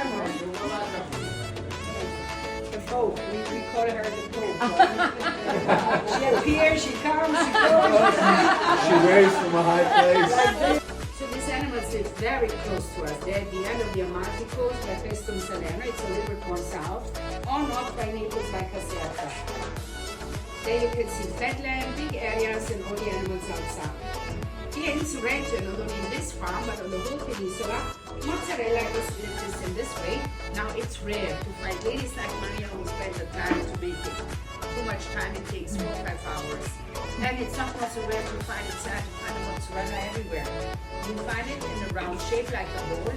Come on. The Pope. We call her the Pope. She appears, she comes, she goes. She waves from a high place. So these animals live very close to us. They're at the end of the Amalfi Coast, by Pestum Salerno. It's a little bit more south. On up by Naples, by Caserta. There you can see flatland, big areas, and all the animals outside. Here in Sorrento, not only in this farm, but on the whole peninsula, mozzarella is in this way. Now it's rare to find ladies like Maria who spend the time to make it. Too much time, it takes 4 or 5 hours. And it's not also rare to find mozzarella everywhere. You find it in a round shape like a bowl,